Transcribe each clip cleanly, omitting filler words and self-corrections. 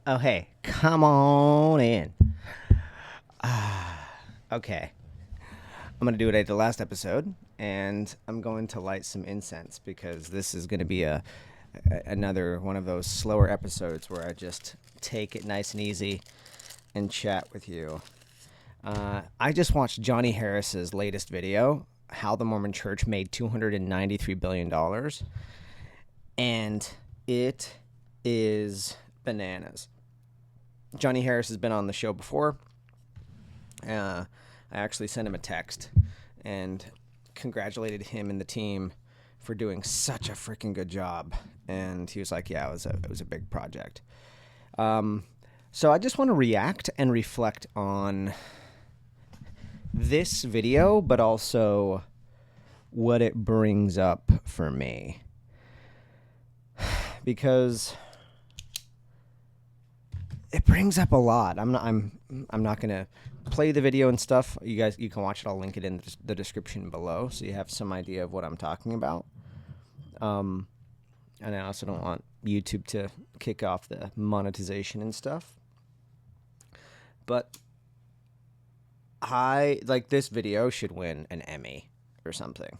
Oh, hey, come on in. Okay, I'm going to do what I did the last episode, and I'm going to light some incense because this is going to be another one of those slower episodes where I just take it nice and easy and chat with you. I just watched Johnny Harris's latest video, How the Mormon Church Made $293 billion, and it is bananas. Johnny Harris has been on the show before. I actually sent him a text and congratulated him and the team for doing such a freaking good job. And he was like, "Yeah, it was a big project." So I just want to react and reflect on this video, but also what it brings up for me, because it brings up a lot. I'm not gonna play the video and stuff. You can watch it. I'll link it in the description below, so you have some idea of what I'm talking about. And I also don't want YouTube to kick off the monetization and stuff. But this video should win an Emmy or something.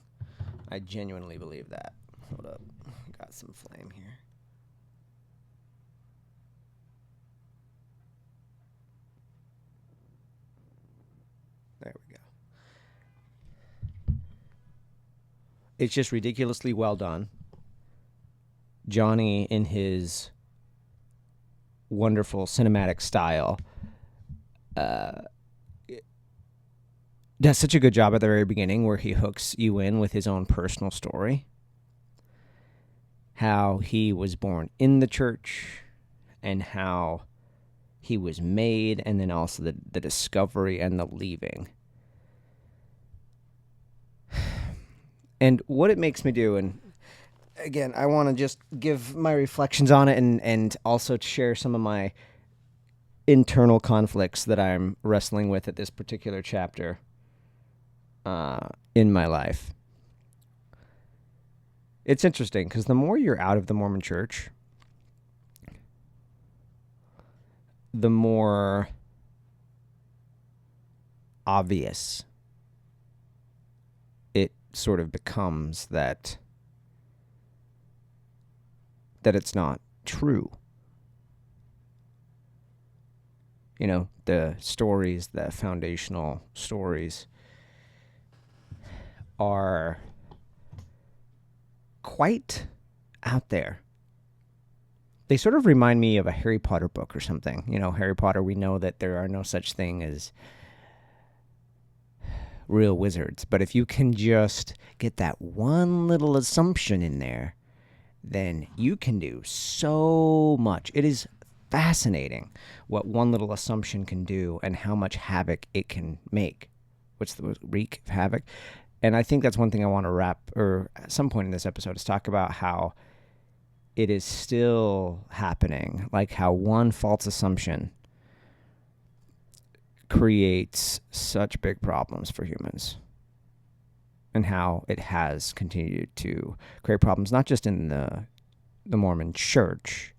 I genuinely believe that. Hold up, got some flame here. There we go. It's just ridiculously well done. Johnny, in his wonderful cinematic style, does such a good job at the very beginning where he hooks you in with his own personal story. How he was born in the church and how he was made, and then also the discovery and the leaving. And what it makes me do, and again, I want to just give my reflections on it and also share some of my internal conflicts that I'm wrestling with at this particular chapter in my life. It's interesting because the more you're out of the Mormon Church, the more obvious it sort of becomes that it's not true. You know, the stories, the foundational stories, are quite out there. They sort of remind me of a Harry Potter book or something. You know, Harry Potter, we know that there are no such thing as real wizards. But if you can just get that one little assumption in there, then you can do so much. It is fascinating what one little assumption can do and how much havoc it can make. Wreak havoc? And I think that's one thing I want to wrap, or at some point in this episode, is talk about how it is still happening. Like how one false assumption creates such big problems for humans. And how it has continued to create problems, not just in the Mormon Church,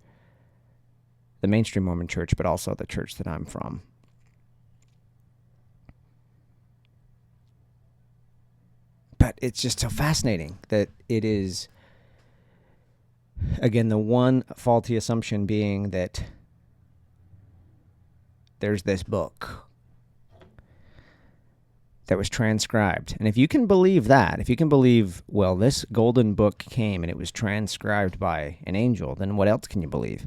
the mainstream Mormon Church, but also the church that I'm from. But it's just so fascinating that it is, again, the one faulty assumption being that there's this book that was transcribed. And if you can believe that, if you can believe, well, this golden book came and it was transcribed by an angel, then what else can you believe?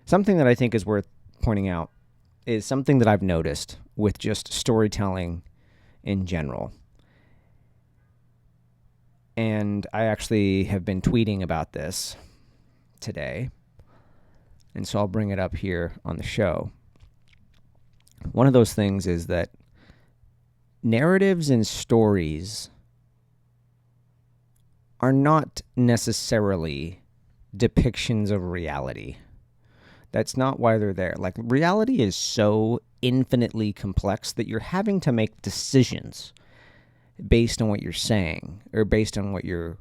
Something that I think is worth pointing out is something that I've noticed with just storytelling in general. And I actually have been tweeting about this today. And so I'll bring it up here on the show. One of those things is that narratives and stories are not necessarily depictions of reality. That's not why they're there. Like, reality is so infinitely complex that you're having to make decisions based on what you're saying or based on what you're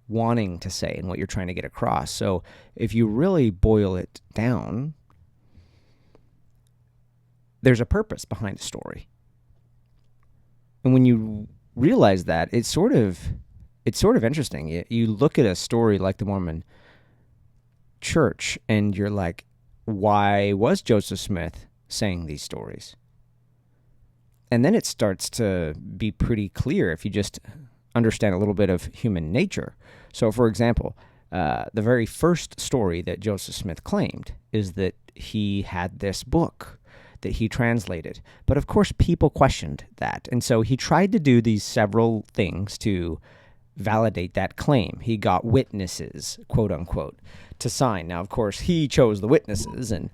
wanting to say and what you're trying to get across. So if you really boil it down, there's a purpose behind the story. And when you realize that, it's sort of interesting. You look at a story like the Mormon Church and you're like, why was Joseph Smith saying these stories? And then it starts to be pretty clear if you just understand a little bit of human nature. So, for example, the very first story that Joseph Smith claimed is that he had this book that he translated. But of course, people questioned that. And so he tried to do these several things to validate that claim. He got witnesses, quote unquote, to sign. Now, of course, he chose the witnesses, and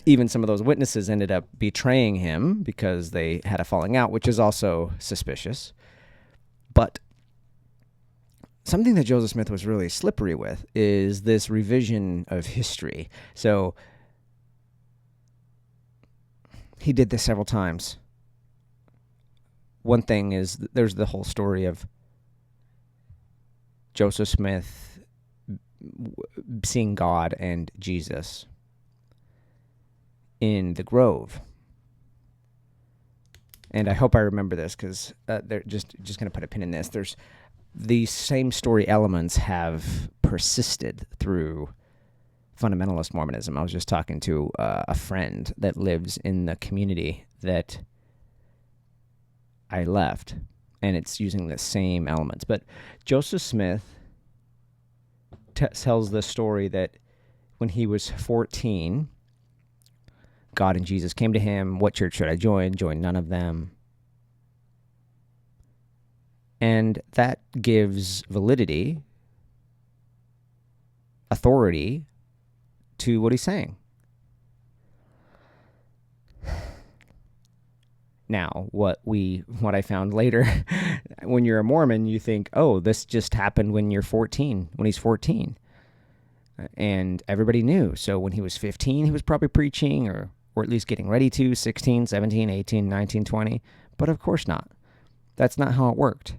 even some of those witnesses ended up betraying him because they had a falling out, which is also suspicious. But something that Joseph Smith was really slippery with is this revision of history. So he did this several times. One thing is there's the whole story of Joseph Smith seeing God and Jesus in the grove. And I hope I remember this because they're just going to put a pin in this. There's these same story elements have persisted through fundamentalist Mormonism. I was just talking to a friend that lives in the community that I left, and it's using the same elements. But Joseph Smith tells the story that when he was 14, God and Jesus came to him. What church should I join? Join none of them. And that gives validity, authority to what he's saying. Now, what I found later, when you're a Mormon, you think, oh, this just happened when he's 14. And everybody knew. So when he was 15, he was probably preaching or at least getting ready to, 16, 17, 18, 19, 20. But of course not. That's not how it worked.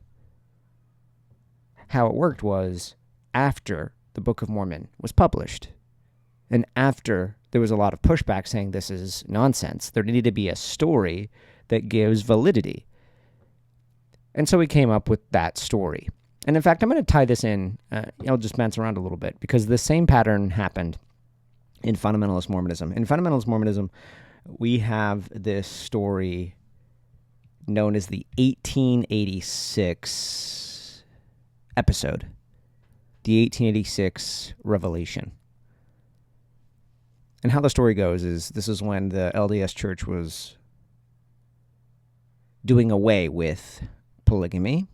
How it worked was after the Book of Mormon was published, and after there was a lot of pushback saying this is nonsense, there needed to be a story that gives validity. And so we came up with that story. And in fact, I'm going to tie this in. I'll just bounce around a little bit because the same pattern happened in Fundamentalist Mormonism. In Fundamentalist Mormonism, we have this story known as the 1886 episode, the 1886 revelation. And how the story goes is this is when the LDS Church was doing away with polygamy.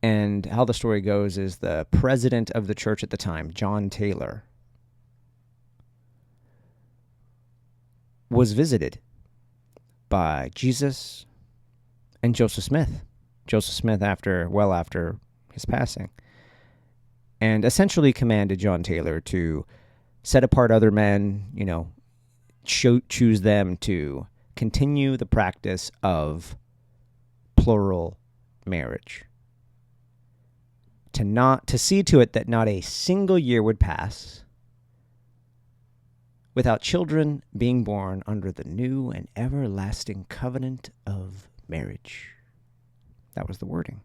And how the story goes is the president of the church at the time, John Taylor, was visited by Jesus and Joseph Smith. Joseph Smith after his passing. And essentially commanded John Taylor to set apart other men, choose them to continue the practice of plural marriage. To see to it that not a single year would pass without children being born under the new and everlasting covenant of marriage. That was the wording.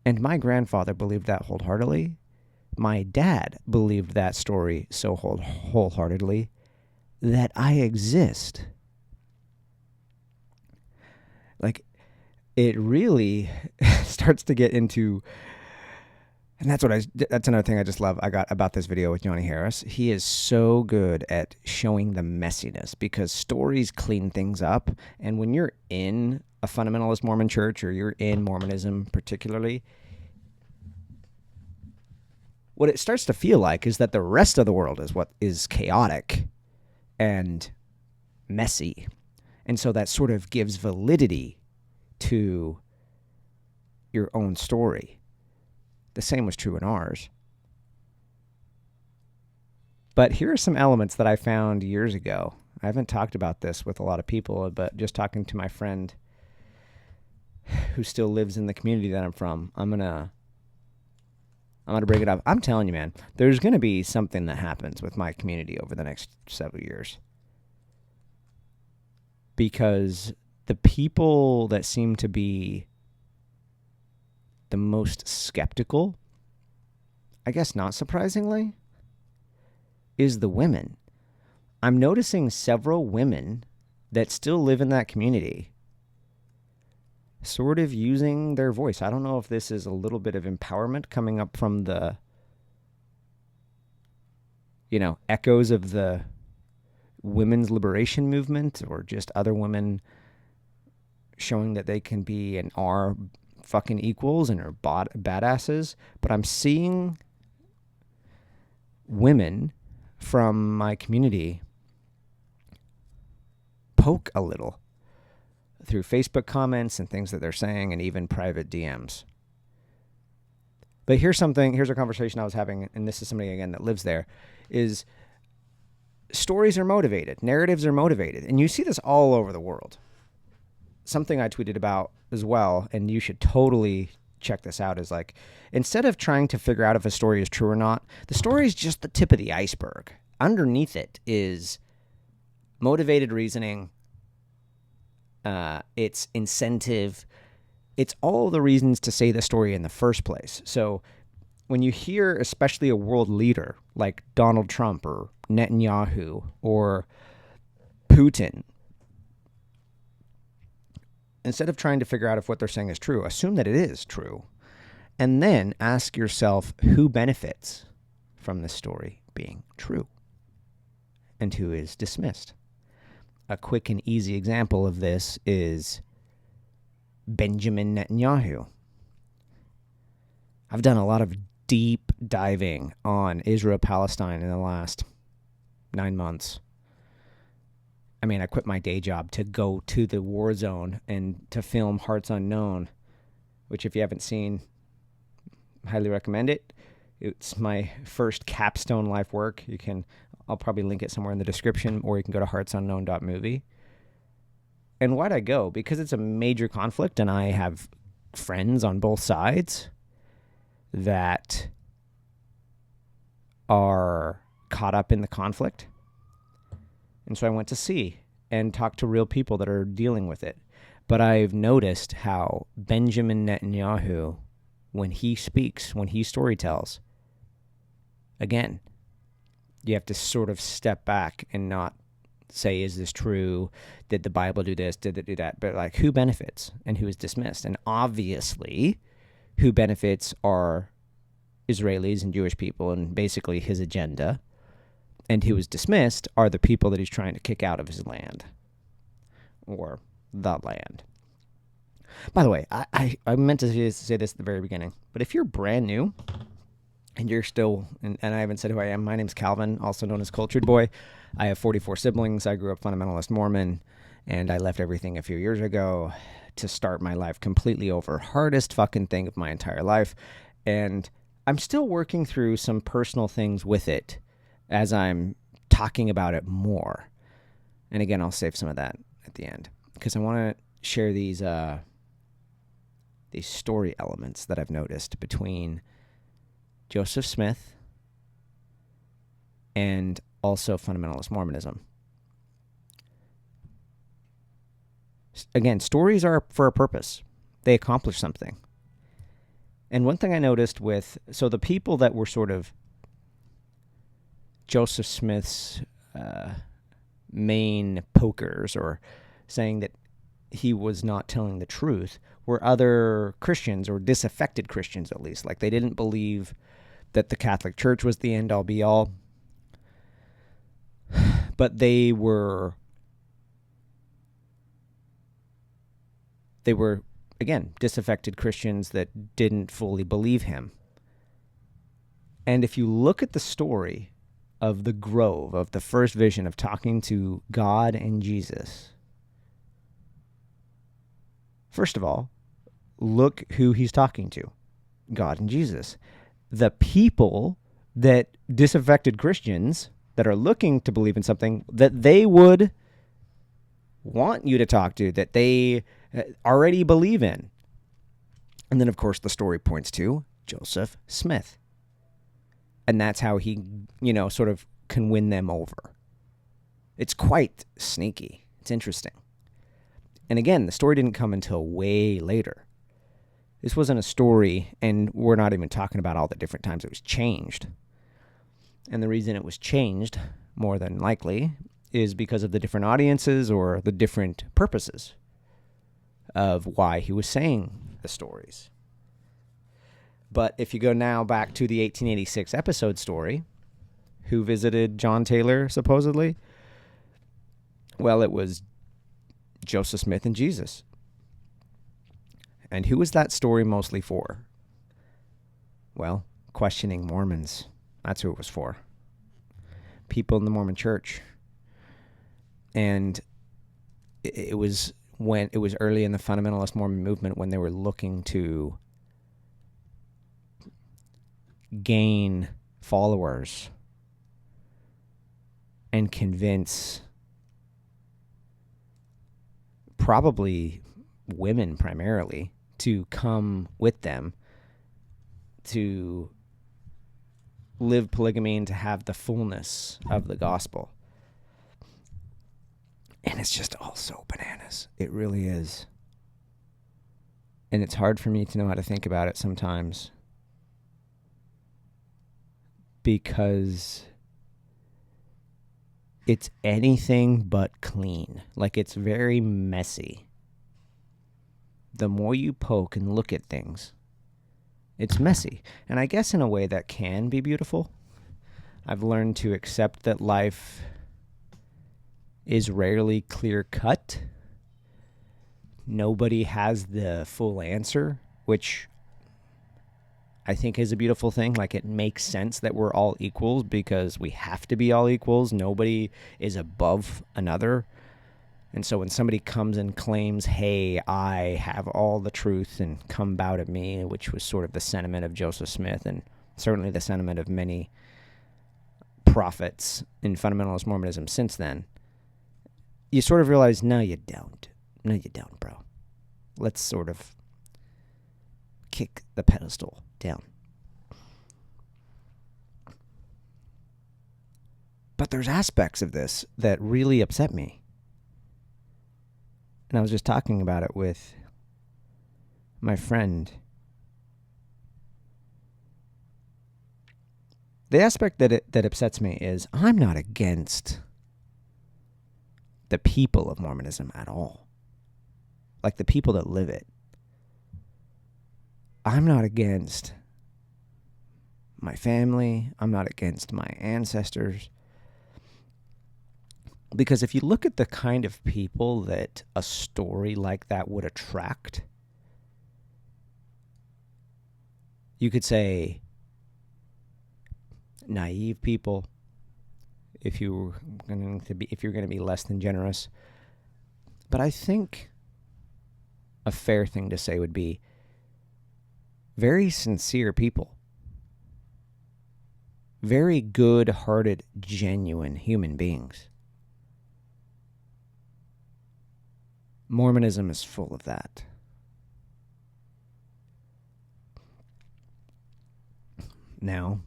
And my grandfather believed that wholeheartedly. My dad believed that story so wholeheartedly that I exist. Like, it really starts to get into, and that's another thing I just love I got about this video with Johnny Harris. He is so good at showing the messiness because stories clean things up. And when you're in a fundamentalist Mormon church or you're in Mormonism particularly, what it starts to feel like is that the rest of the world is what is chaotic and messy. And so that sort of gives validity to your own story. The same was true in ours. But here are some elements that I found years ago. I haven't talked about this with a lot of people, but just talking to my friend who still lives in the community that I'm from, I'm gonna bring it up. I'm telling you, man, there's gonna be something that happens with my community over the next several years, because the people that seem to be the most skeptical, I guess not surprisingly, is the women. I'm noticing several women that still live in that community sort of using their voice. I don't know if this is a little bit of empowerment coming up from the, echoes of the women's liberation movement, or just other women showing that they can be and are fucking equals and are badasses. But I'm seeing women from my community poke a little through Facebook comments and things that they're saying, and even private DMs. But here's a conversation I was having, and this is somebody, again, that lives there, is stories are motivated, narratives are motivated, and you see this all over the world. Something I tweeted about as well, and you should totally check this out, is like, instead of trying to figure out if a story is true or not, the story is just the tip of the iceberg. Underneath it is motivated reasoning, it's incentive, it's all the reasons to say the story in the first place. So when you hear especially a world leader like Donald Trump or Netanyahu or Putin, instead of trying to figure out if what they're saying is true, assume that it is true, and then ask yourself who benefits from this story being true and who is dismissed. A quick and easy example of this is Benjamin Netanyahu. I've done a lot of deep diving on Israel-Palestine in the last 9 months. I mean, I quit my day job to go to the war zone and to film Hearts Unknown, which, if you haven't seen, I highly recommend it. It's my first capstone life work. I'll probably link it somewhere in the description, or you can go to heartsunknown.movie. And why'd I go? Because it's a major conflict, and I have friends on both sides that are caught up in the conflict. And so I went to see and talk to real people that are dealing with it. But I've noticed how Benjamin Netanyahu, when he speaks, when he storytells, again, you have to sort of step back and not say, is this true? Did the Bible do this? Did it do that? But like, who benefits and who is dismissed? And obviously, who benefits are Israelis and Jewish people and basically his agenda. And who is dismissed are the people that he's trying to kick out of his land, or the land. By the way, I meant to say this at the very beginning, but if you're brand new and you're still, and I haven't said who I am, my name's Calvin, also known as Cultured Boy. I have 44 siblings. I grew up Fundamentalist Mormon, and I left everything a few years ago to start my life completely over. Hardest fucking thing of my entire life. And I'm still working through some personal things with it as I'm talking about it more. And again, I'll save some of that at the end, because I want to share these story elements that I've noticed between Joseph Smith and also Fundamentalist Mormonism. Again, stories are for a purpose. They accomplish something. And one thing I noticed so the people that were sort of Joseph Smith's main pokers, or saying that he was not telling the truth, were other Christians, or disaffected Christians at least. Like, they didn't believe that the Catholic Church was the end-all be-all. But they were, again, disaffected Christians that didn't fully believe him. And if you look at the story of the grove, of the first vision of talking to God and Jesus, first of all, look who he's talking to, God and Jesus. The people that disaffected Christians that are looking to believe in something that they would want you to talk to, that they already believe in. And then, of course, the story points to Joseph Smith. And that's how he, sort of can win them over. It's quite sneaky. It's interesting. And again, the story didn't come until way later. This wasn't a story, and we're not even talking about all the different times it was changed. And the reason it was changed, more than likely, is because of the different audiences or the different purposes of why he was saying the stories. But if you go now back to the 1886 episode story, who visited John Taylor, supposedly? Well, it was Joseph Smith and Jesus. And who was that story mostly for? Well, questioning Mormons. That's who it was for. People in the Mormon Church. And it was early in the Fundamentalist Mormon movement when they were looking to gain followers and convince probably women primarily to come with them to live polygamy and to have the fullness of the gospel. And it's just all so bananas. It really is. And it's hard for me to know how to think about it sometimes, because it's anything but clean. Like, it's very messy. The more you poke and look at things, it's messy. And I guess in a way that can be beautiful. I've learned to accept that life is rarely clear-cut. Nobody has the full answer, which I think is a beautiful thing. Like, it makes sense that we're all equals because we have to be all equals. Nobody is above another. And so when somebody comes and claims, hey, I have all the truth and come bow to me, which was sort of the sentiment of Joseph Smith and certainly the sentiment of many prophets in fundamentalist Mormonism since then, you sort of realize, no, you don't. No, you don't, bro. Let's sort of kick the pedestal down. But there's aspects of this that really upset me. And I was just talking about it with my friend. The aspect that upsets me is I'm not against the people of Mormonism at all. Like, the people that live it. I'm not against my family. I'm not against my ancestors. Because if you look at the kind of people that a story like that would attract, you could say naive people, if you're going to be less than generous. But I think a fair thing to say would be very sincere people. Very good-hearted, genuine human beings. Mormonism is full of that. Now,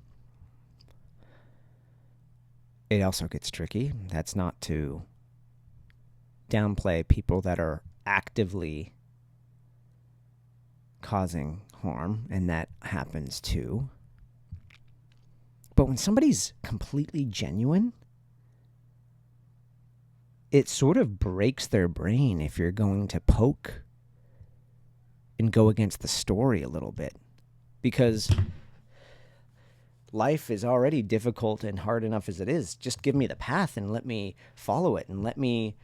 it also gets tricky. That's not to downplay people that are actively causing harm, and that happens too. But when somebody's completely genuine, it sort of breaks their brain if you're going to poke and go against the story a little bit. Because life is already difficult and hard enough as it is. Just give me the path and let me follow it, and let me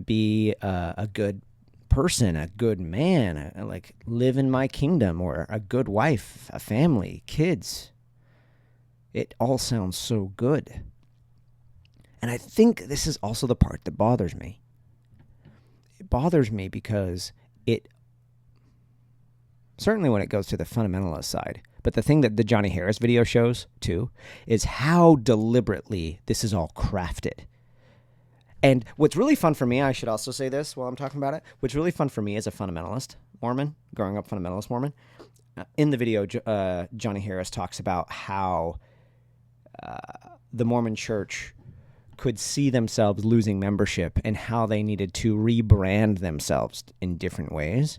be a good person, a good man, like live in my kingdom, or a good wife, a family, kids. It all sounds so good. And I think this is also the part that bothers me. It bothers me because it, certainly when it goes to the fundamentalist side, but the thing that the Johnny Harris video shows, too, is how deliberately this is all crafted. And what's really fun for me, I should also say this while I'm talking about it, what's really fun for me as a fundamentalist, Mormon, growing up fundamentalist Mormon. In the video, Johnny Harris talks about how the Mormon Church could see themselves losing membership and how they needed to rebrand themselves in different ways.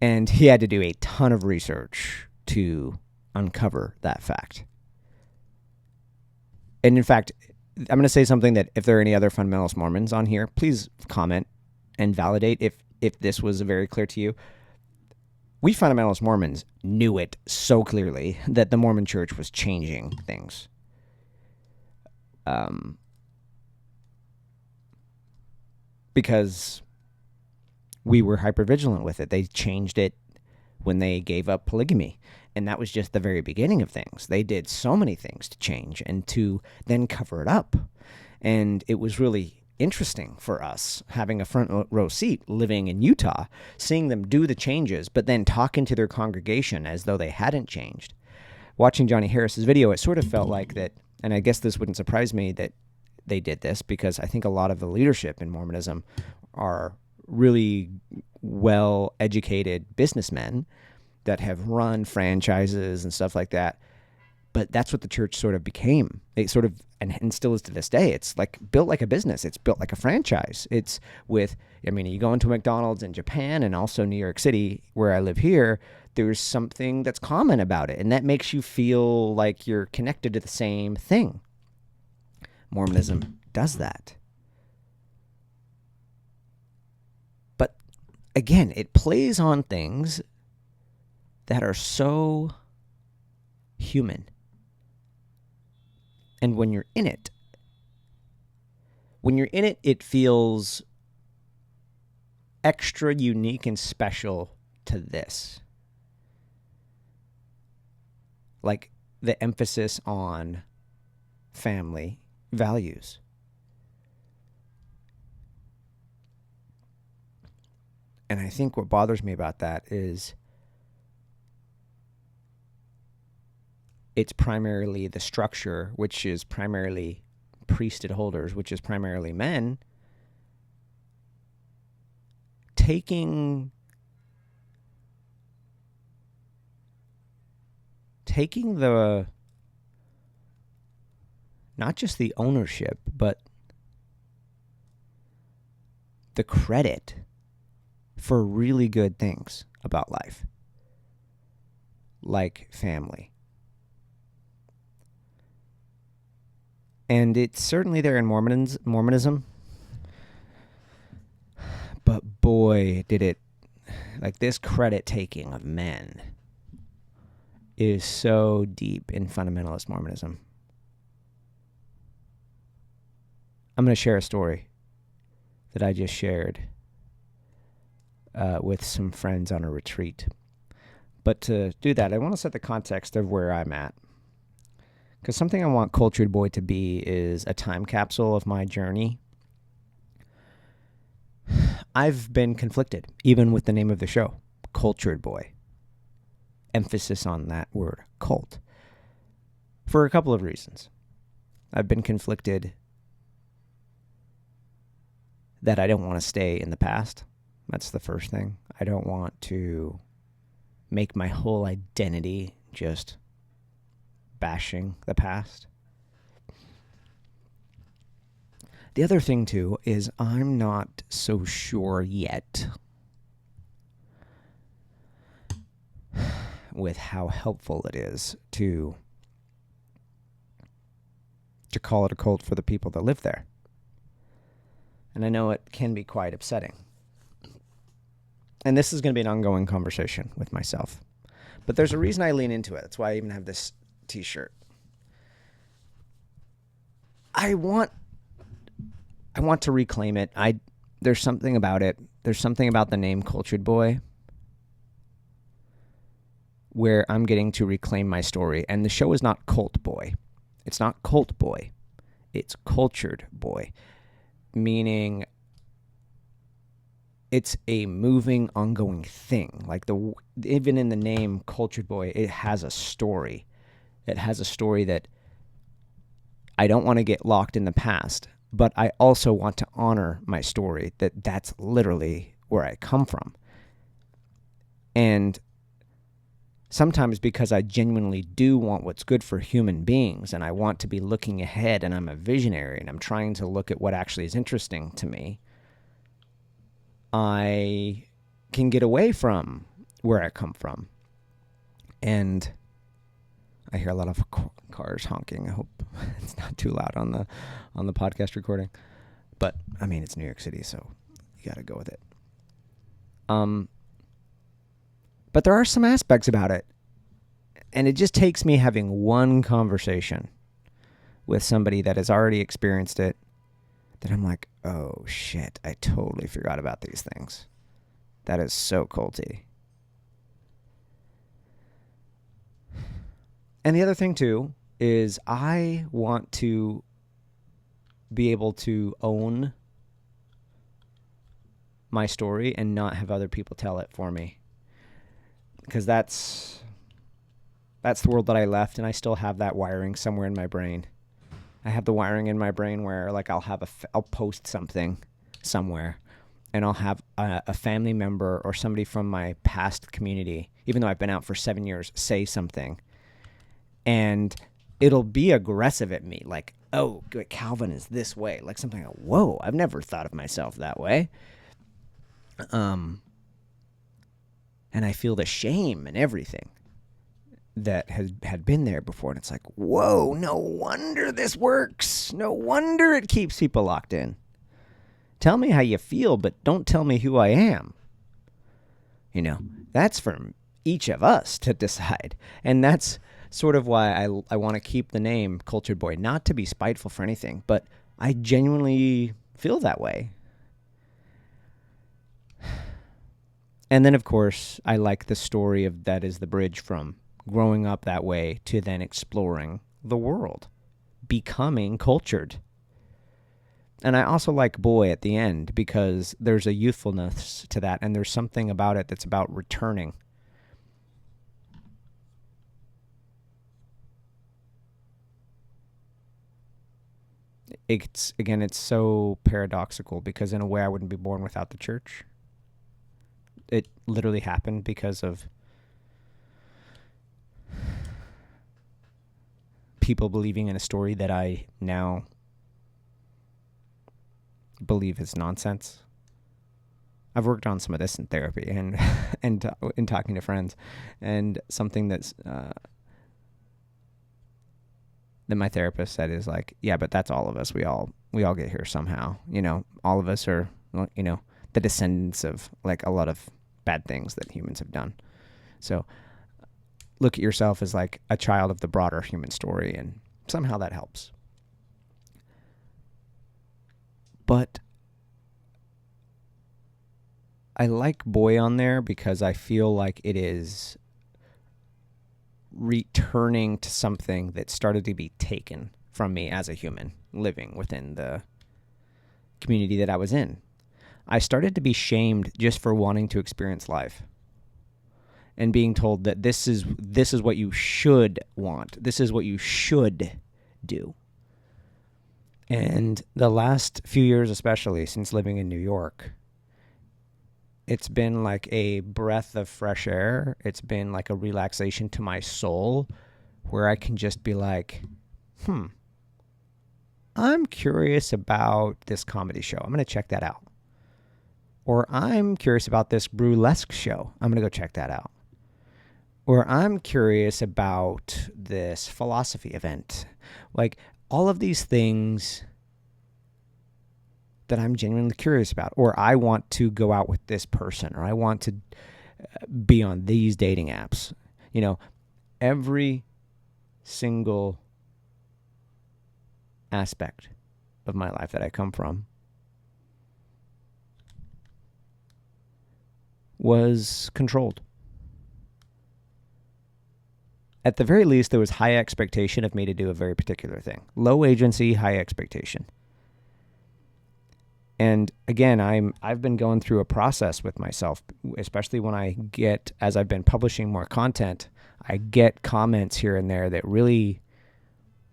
And he had to do a ton of research to uncover that fact. And in fact, I'm going to say something that if there are any other fundamentalist Mormons on here, please comment and validate if this was very clear to you. We fundamentalist Mormons knew it so clearly that the Mormon Church was changing things. Because we were hypervigilant with it. They changed it when they gave up polygamy. And that was just the very beginning of things. They did so many things to change and to then cover it up. And it was really interesting for us, having a front row seat living in Utah, seeing them do the changes, but then talking to their congregation as though they hadn't changed. Watching Johnny Harris's video, it sort of felt like that, and I guess this wouldn't surprise me that they did this, because I think a lot of the leadership in Mormonism are really well-educated businessmen that have run franchises and stuff like that. But that's what the church sort of became. It sort of, and still is to this day, it's like built like a business. It's built like a franchise. It's with, I mean, you go into McDonald's in Japan and also New York City, where I live here, there's something that's common about it. And that makes you feel like you're connected to the same thing. Mormonism does that. But again, it plays on things that are so human. And when you're in it, it feels extra unique and special to this. Like the emphasis on family values. And I think what bothers me about that is it's primarily the structure, which is primarily priesthood holders, which is primarily men, taking the, not just the ownership, but the credit for really good things about life, like family. And it's certainly there in Mormonism. But boy, did it, like this credit taking of men is so deep in fundamentalist Mormonism. I'm going to share a story that I just shared with some friends on a retreat. But to do that, I want to set the context of where I'm at. Because something I want Cultured Boy to be is a time capsule of my journey. I've been conflicted, even with the name of the show, Cultured Boy. Emphasis on that word, cult. For a couple of reasons. I've been conflicted that I don't want to stay in the past. That's the first thing. I don't want to make my whole identity just bashing the past. The other thing, too, is I'm not so sure yet with how helpful it is to call it a cult for the people that live there. And I know it can be quite upsetting. And this is going to be an ongoing conversation with myself. But there's a reason I lean into it. That's why I even have this t-shirt. I want to reclaim it. There's something about it. There's something about the name Cultured Boy where I'm getting to reclaim my story. And the show is not Cult Boy. It's not Cult Boy. It's Cultured Boy. Meaning it's a moving, ongoing thing. Like even in the name Cultured Boy, it has a story. It has a story that I don't want to get locked in the past, but I also want to honor my story, that's literally where I come from. And sometimes because I genuinely do want what's good for human beings, and I want to be looking ahead, and I'm a visionary, and I'm trying to look at what actually is interesting to me, I can get away from where I come from. And I hear a lot of cars honking. I hope it's not too loud on the podcast recording. But I mean, it's New York City, so you got to go with it. But there are some aspects about it, and it just takes me having one conversation with somebody that has already experienced it that I'm like, oh shit, I totally forgot about these things. That is so culty. And the other thing too is I want to be able to own my story and not have other people tell it for me. Because that's the world that I left, and I still have that wiring somewhere in my brain. I have the wiring in my brain where, like, I'll post something somewhere, and I'll have a family member or somebody from my past community, even though I've been out for 7 years, say something, and it'll be aggressive at me, like, oh, Calvin is this way, like something like, whoa, I've never thought of myself that way. And I feel the shame and everything that had been there before. And it's like, whoa, no wonder this works. No wonder it keeps people locked in. Tell me how you feel, but don't tell me who I am. You know, that's for each of us to decide. And that's sort of why I want to keep the name Cultured Boy, not to be spiteful for anything, but I genuinely feel that way. And then, of course, I like the story of that is the bridge from growing up that way to then exploring the world, becoming cultured. And I also like boy at the end because there's a youthfulness to that, and there's something about it that's about returning. It's so paradoxical because in a way I wouldn't be born without the church. It literally happened because of people believing in a story that I now believe is nonsense. I've worked on some of this in therapy and in talking to friends, and something that's that my therapist said is like, yeah, but that's all of us. We all get here somehow. You know, all of us are, you know, the descendants of like a lot of bad things that humans have done. So look at yourself as like a child of the broader human story, and somehow that helps. But I like boy on there because I feel like it is returning to something that started to be taken from me as a human living within the community that I was in. I started to be shamed just for wanting to experience life and being told that this is what you should want. This is what you should do. And the last few years, especially since living in New York, it's been like a breath of fresh air. It's been like a relaxation to my soul where I can just be like, I'm curious about this comedy show. I'm going to check that out. Or I'm curious about this burlesque show. I'm going to go check that out. Or I'm curious about this philosophy event. Like all of these things that I'm genuinely curious about. Or I want to go out with this person. Or I want to be on these dating apps. You know, every single aspect of my life that I come from was controlled. At the very least, there was high expectation of me to do a very particular thing. Low agency, high expectation. And again, I've been going through a process with myself, especially when as I've been publishing more content, I get comments here and there that really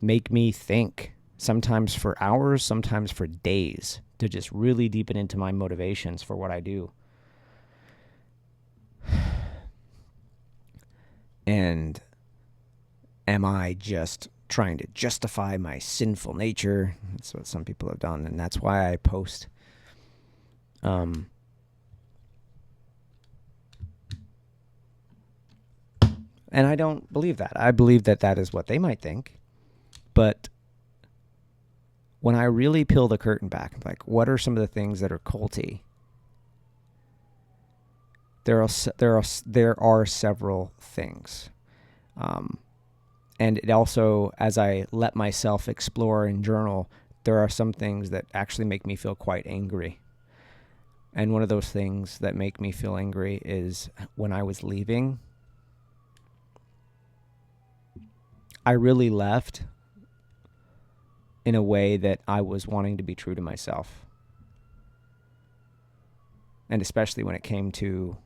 make me think, sometimes for hours, sometimes for days, to just really deepen into my motivations for what I do. And am I just trying to justify my sinful nature? That's what some people have done, and that's why I post. And I don't believe that. I believe that that is what they might think. But when I really peel the curtain back, like, what are some of the things that are culty? There are several things. And it also, as I let myself explore and journal, there are some things that actually make me feel quite angry. And one of those things that make me feel angry is when I was leaving, I really left in a way that I was wanting to be true to myself. And especially when it came to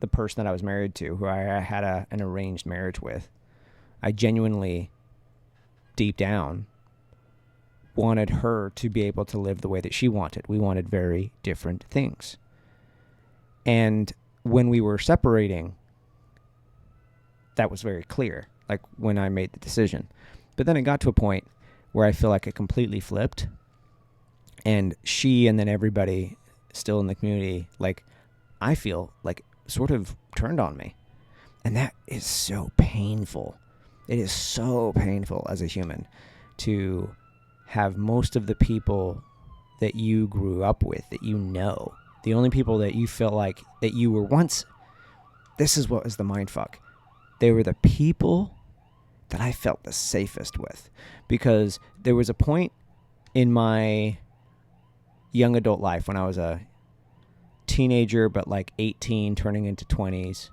the person that I was married to, who I had an arranged marriage with. I genuinely, deep down, wanted her to be able to live the way that she wanted. We wanted very different things. And when we were separating, that was very clear, like when I made the decision. But then it got to a point where I feel like it completely flipped. And she and then everybody still in the community, like, I feel like sort of turned on me. And that is so painful. It is so painful as a human to have most of the people that you grew up with, that you know, the only people that you feel like that you were once, this is what was the mindfuck. They were the people that I felt the safest with, because there was a point in my young adult life when I was a teenager, but like 18 turning into 20s,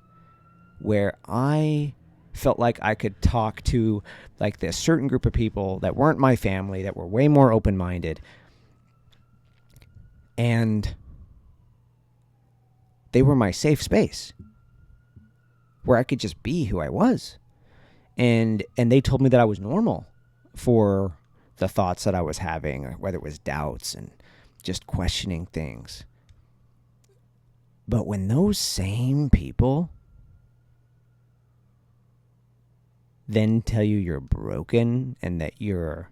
where I felt like I could talk to like this certain group of people that weren't my family, that were way more open-minded, and they were my safe space where I could just be who I was. And they told me that I was normal for the thoughts that I was having, whether it was doubts and just questioning things. But when those same people then tell you you're broken and that you're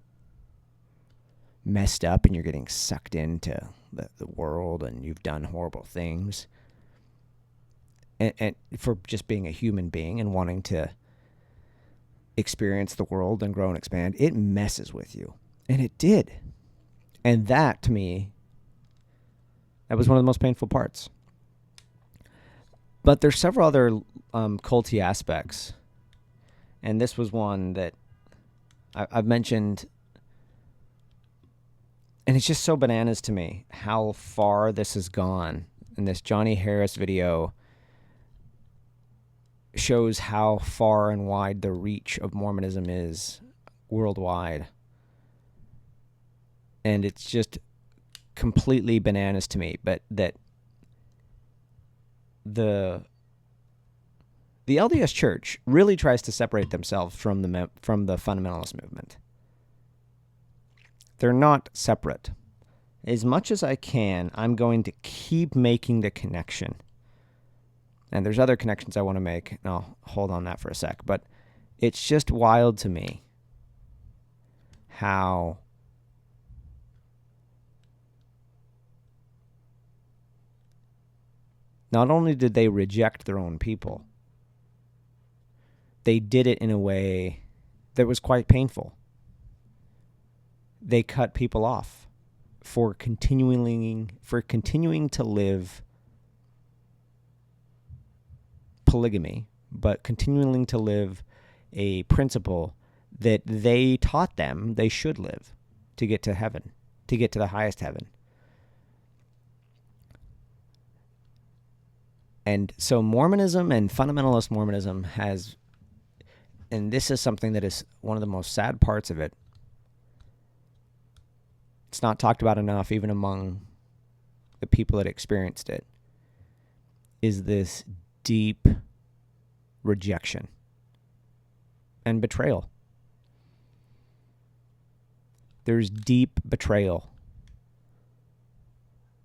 messed up and you're getting sucked into the world and you've done horrible things, and for just being a human being and wanting to experience the world and grow and expand, it messes with you. And it did. And that, to me, that was one of the most painful parts. But there's several other culty aspects. And this was one that I've mentioned. And it's just so bananas to me how far this has gone. And this Johnny Harris video shows how far and wide the reach of Mormonism is worldwide. And it's just completely bananas to me, but that the LDS Church really tries to separate themselves from the fundamentalist movement. They're not separate. As much as I can, I'm going to keep making the connection. And there's other connections I want to make, and I'll hold on that for a sec. But it's just wild to me how not only did they reject their own people, they did it in a way that was quite painful. They cut people off for continuing to live polygamy, but continuing to live a principle that they taught them they should live to get to heaven, to get to the highest heaven. And so Mormonism and fundamentalist Mormonism has, and this is something that is one of the most sad parts of it. It's not talked about enough, even among the people that experienced it, is this deep rejection and betrayal. There's deep betrayal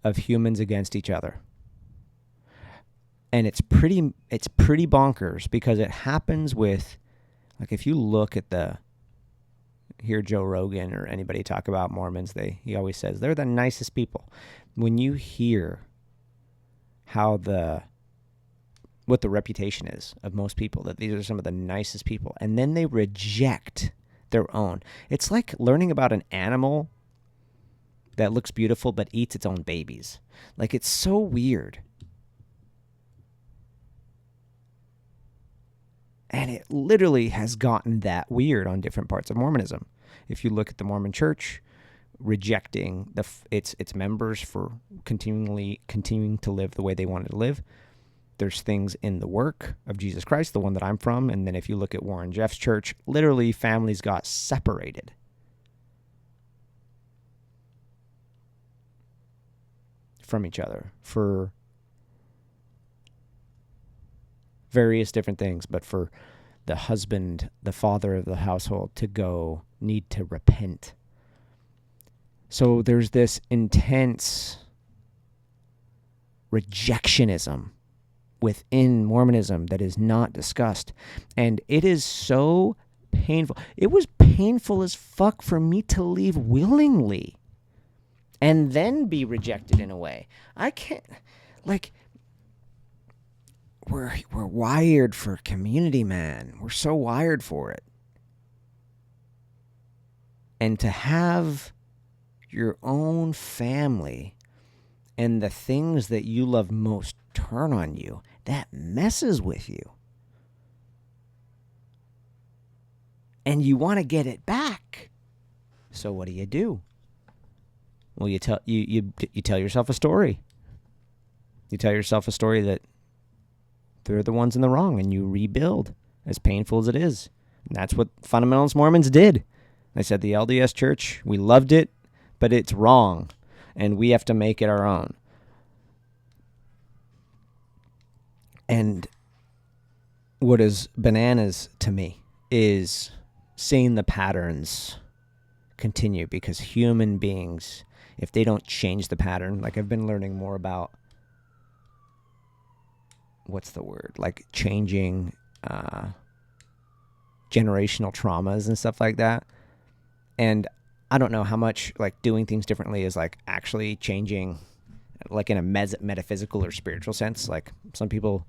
of humans against each other. And it's pretty bonkers because it happens with, like, if you look at hear Joe Rogan or anybody talk about Mormons, he always says they're the nicest people. When you hear what the reputation is of most people, that these are some of the nicest people, and then they reject their own. It's like learning about an animal that looks beautiful but eats its own babies. Like, it's so weird. And it literally has gotten that weird on different parts of Mormonism. If you look at the Mormon Church, rejecting its members for continuing to live the way they wanted to live. There's things in the work of Jesus Christ, the one that I'm from, and then if you look at Warren Jeffs' church, literally families got separated. From each other for various different things, but for the husband, the father of the household, to need to repent. So there's this intense rejectionism within Mormonism that is not discussed. And it is so painful. It was painful as fuck for me to leave willingly and then be rejected in a way. I can't, like, we're wired for community, man. We're so wired for it. And to have your own family and the things that you love most turn on you, that messes with you. And you want to get it back. So what do? Well, you tell yourself a story. You tell yourself a story that they're the ones in the wrong, and you rebuild, as painful as it is. And that's what Fundamentalist Mormons did. They said the LDS Church, we loved it, but it's wrong, and we have to make it our own. And what is bananas to me is seeing the patterns continue, because human beings, if they don't change the pattern, like I've been learning more about, what's the word, like changing generational traumas and stuff like that. And I don't know how much like doing things differently is like actually changing, like in a metaphysical or spiritual sense. Like some people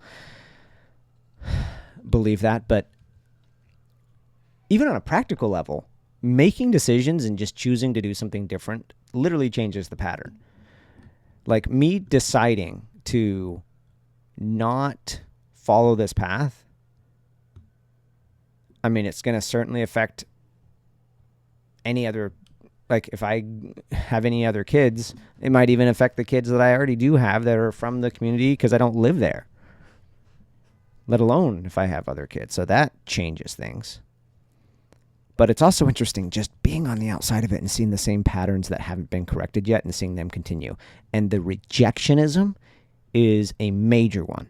believe that, but even on a practical level, making decisions and just choosing to do something different literally changes the pattern. Like me deciding to not follow this path, I mean, it's going to certainly affect any other, like if I have any other kids, it might even affect the kids that I already do have that are from the community because I don't live there, let alone if I have other kids. So that changes things. But it's also interesting just being on the outside of it and seeing the same patterns that haven't been corrected yet and seeing them continue. And the rejectionism is a major one.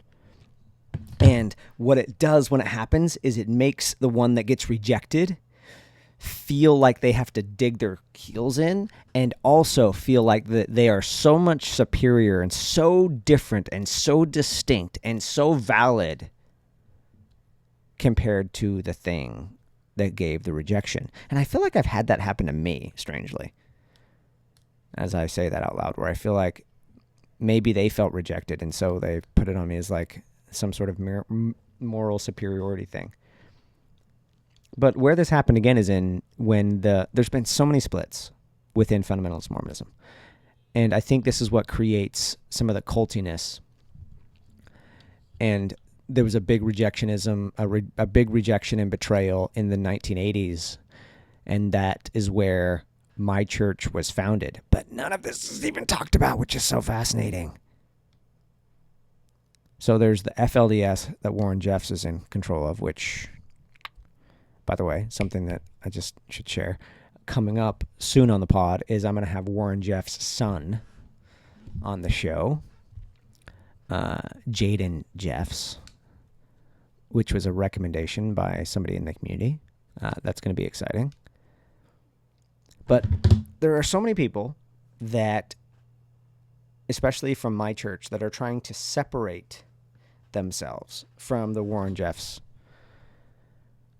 And what it does when it happens is it makes the one that gets rejected feel like they have to dig their heels in, and also feel like that they are so much superior and so different and so distinct and so valid compared to the thing that gave the rejection. And I feel like I've had that happen to me, strangely, as I say that out loud, where I feel like maybe they felt rejected, and so they put it on me as like some sort of moral superiority thing. But where this happened again is in when there's been so many splits within Fundamentalist Mormonism. And I think this is what creates some of the cultiness. And there was a big rejectionism, a big rejection and betrayal in the 1980s. And that is where my church was founded. But none of this is even talked about, which is so fascinating. So there's the FLDS that Warren Jeffs is in control of, which, by the way, something that I just should share. Coming up soon on the pod is I'm going to have Warren Jeffs' son on the show, Jaden Jeffs, which was a recommendation by somebody in the community. That's going to be exciting. But there are so many people that, especially from my church, that are trying to separate themselves from the Warren Jeffs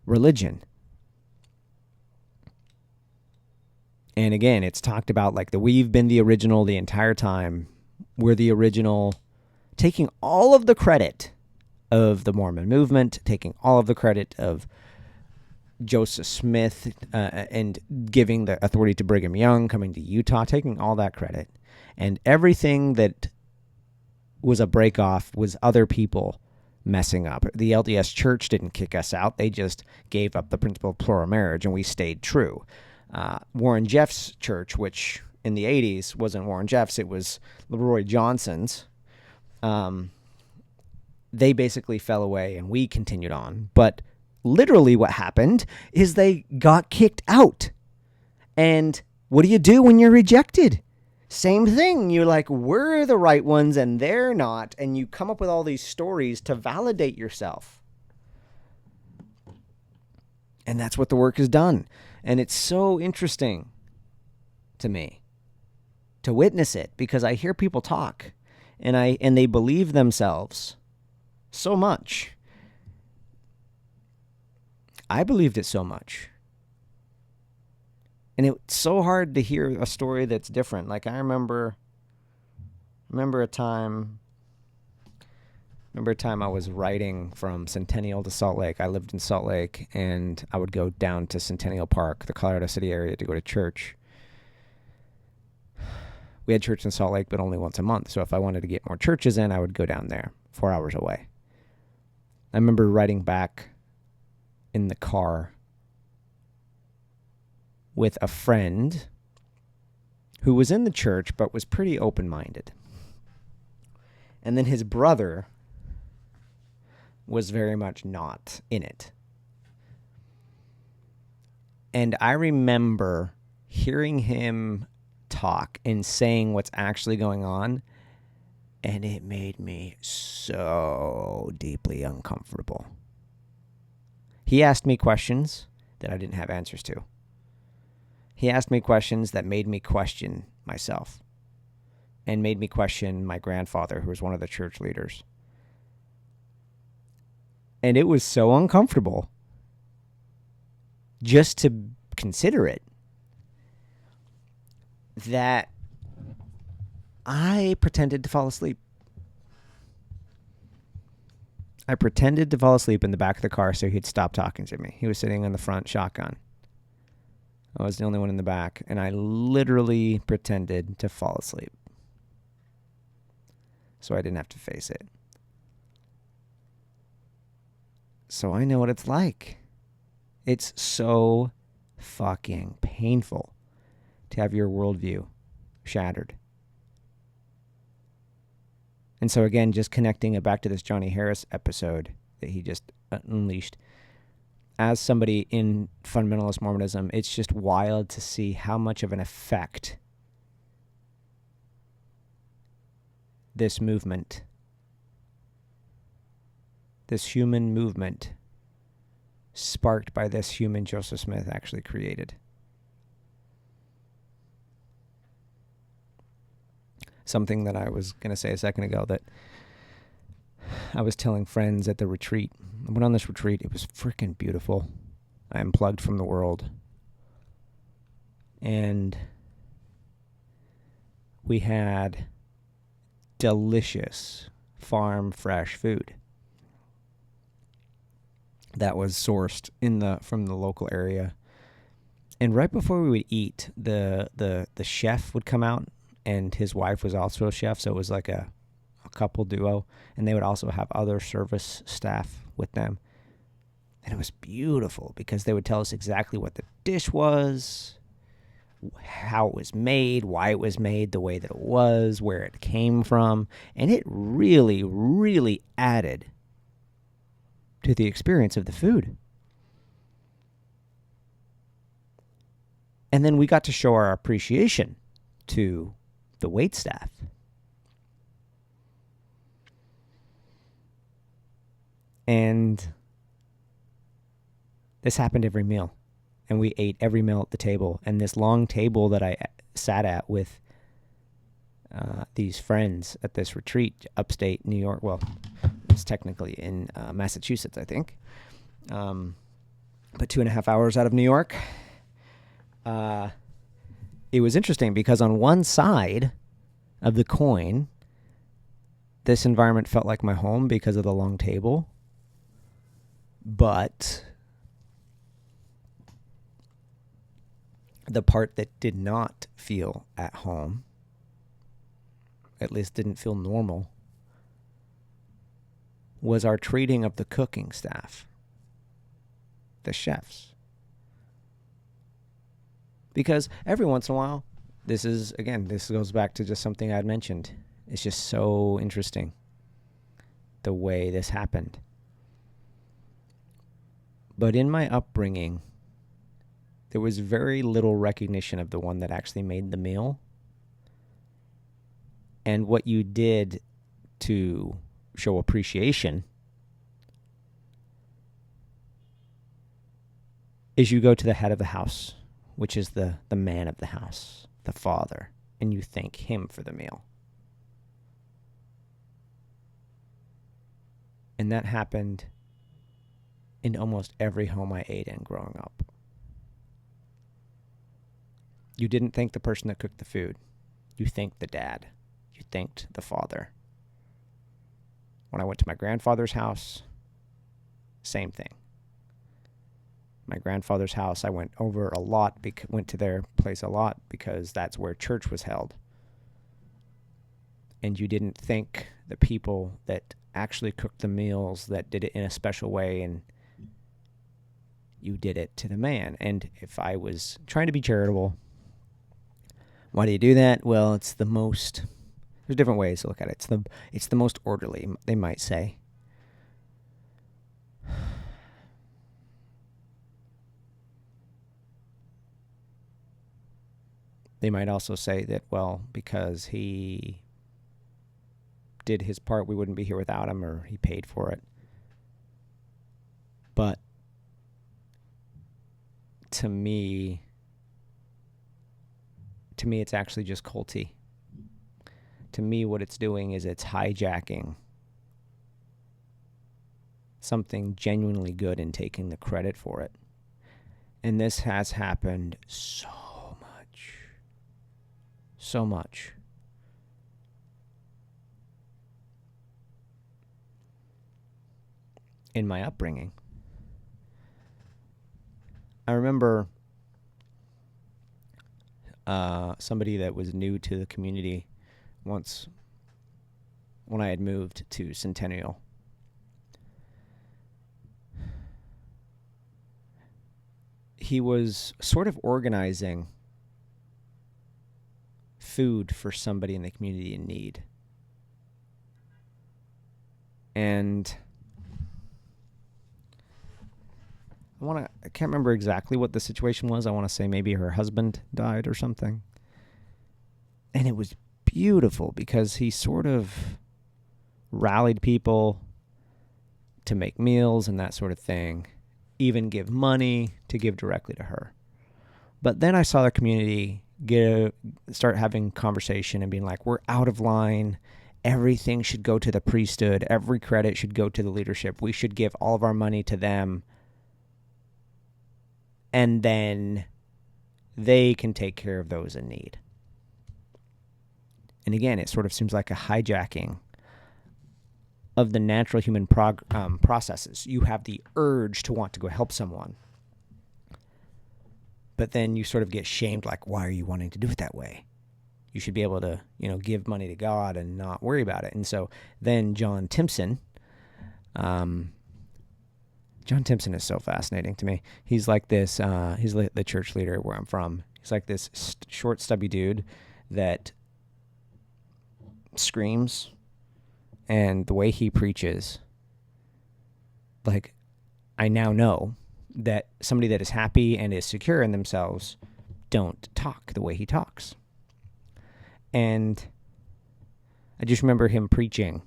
religion. And again, it's talked about like we've been the original the entire time. We're the original, taking all of the credit of the Mormon movement, taking all of the credit of Joseph Smith and giving the authority to Brigham Young, coming to Utah, taking all that credit. And everything that was a break-off was other people messing up. The LDS Church didn't kick us out. They just gave up the principle of plural marriage, and we stayed true. Warren Jeffs' church, which in the 80s wasn't Warren Jeffs, it was Leroy Johnson's, they basically fell away, and we continued on. But literally what happened is they got kicked out. And what do you do when you're rejected? Same thing. You're like, we're the right ones and they're not. And you come up with all these stories to validate yourself. And that's what the work has done. And it's so interesting to me to witness it, because I hear people talk and they believe themselves so much. I believed it so much. And it's so hard to hear a story that's different. Like I remember a time I was riding from Centennial to Salt Lake. I lived in Salt Lake, and I would go down to Centennial Park, the Colorado City area, to go to church. We had church in Salt Lake, but only once a month. So if I wanted to get more churches in, I would go down there, 4 hours away. I remember riding back in the car with a friend who was in the church but was pretty open-minded. And then his brother was very much not in it. And I remember hearing him talk and saying what's actually going on, and it made me so deeply uncomfortable. He asked me questions that I didn't have answers to. He asked me questions that made me question myself and made me question my grandfather, who was one of the church leaders. And it was so uncomfortable just to consider it that I pretended to fall asleep. I pretended to fall asleep in the back of the car so he'd stop talking to me. He was sitting on the front shotgun. I was the only one in the back, and I literally pretended to fall asleep so I didn't have to face it. So I know what it's like. It's so fucking painful to have your worldview shattered. And so again, just connecting it back to this Johnny Harris episode that he just unleashed. As somebody in fundamentalist Mormonism, it's just wild to see how much of an effect this movement, this human movement, sparked by this human Joseph Smith actually created. Something that I was going to say a second ago that I was telling friends at the retreat. I went on this retreat. It was freaking beautiful. I unplugged from the world. And we had delicious farm fresh food that was sourced from the local area. And right before we would eat, the chef would come out, and his wife was also a chef, so it was like a couple duo, and they would also have other service staff with them. And it was beautiful because they would tell us exactly what the dish was, how it was made, why it was made the way that it was, where it came from, and it really, really added to the experience of the food. And then we got to show our appreciation to the waitstaff. And this happened every meal. And we ate every meal at the table. And this long table that I sat at with these friends at this retreat, upstate New York. Well, It's technically in Massachusetts, I think. But 2.5 hours out of New York. It was interesting because on one side of the coin, this environment felt like my home because of the long table. But the part that did not feel at home, at least didn't feel normal, was our treating of the cooking staff, the chefs. Because every once in a while, this goes back to just something I'd mentioned. It's just so interesting the way this happened. But in my upbringing, there was very little recognition of the one that actually made the meal. And what you did to show appreciation is you go to the head of the house, which is the man of the house, the father, and you thank him for the meal. And that happened in almost every home I ate in growing up. You didn't thank the person that cooked the food. You thanked the dad. You thanked the father. When I went to my grandfather's house, same thing. My grandfather's house, I went over a lot, went to their place a lot because that's where church was held. And you didn't thank the people that actually cooked the meals, that did it in a special way, and you did it to the man. And if I was trying to be charitable, why do you do that? Well, there's different ways to look at it. It's the most orderly, they might say. They might also say that, well, because he did his part, we wouldn't be here without him, or he paid for it. But to me, it's actually just culty. To me, what it's doing is it's hijacking something genuinely good and taking the credit for it. And this has happened so much. In my upbringing. I remember somebody that was new to the community once when I had moved to Centennial. He was sort of organizing food for somebody in the community in need. And I can't remember exactly what the situation was. I want to say maybe her husband died or something. And it was beautiful because he sort of rallied people to make meals and that sort of thing, even give money to give directly to her. But then I saw the community start having conversation and being like, we're out of line. Everything should go to the priesthood. Every credit should go to the leadership. We should give all of our money to them. And then they can take care of those in need. And again, it sort of seems like a hijacking of the natural human processes. You have the urge to want to go help someone. But then you sort of get shamed, like, why are you wanting to do it that way? You should be able to, give money to God and not worry about it. And so then John Timpson is so fascinating to me. He's like this, he's the church leader where I'm from. He's like this short, stubby dude that screams, and the way he preaches, like, I now know that somebody that is happy and is secure in themselves don't talk the way he talks. And I just remember him preaching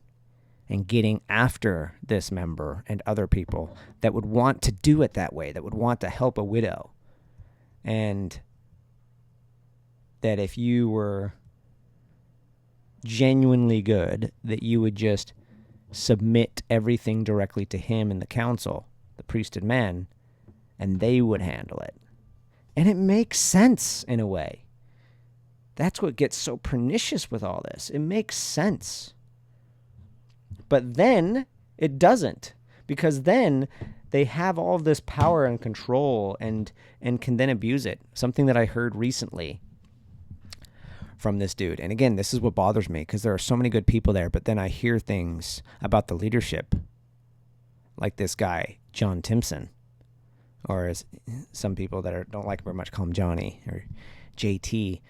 and getting after this member and other people that would want to do it that way, that would want to help a widow. And that if you were genuinely good, that you would just submit everything directly to him and the council, the priesthood men, and they would handle it. And it makes sense in a way. That's what gets so pernicious with all this. It makes sense. But then it doesn't, because then they have all of this power and control and can then abuse it. Something that I heard recently from this dude. And again, this is what bothers me, because there are so many good people there, but then I hear things about the leadership, like this guy, John Timpson, or as some people that don't like him very much call him Johnny or JT.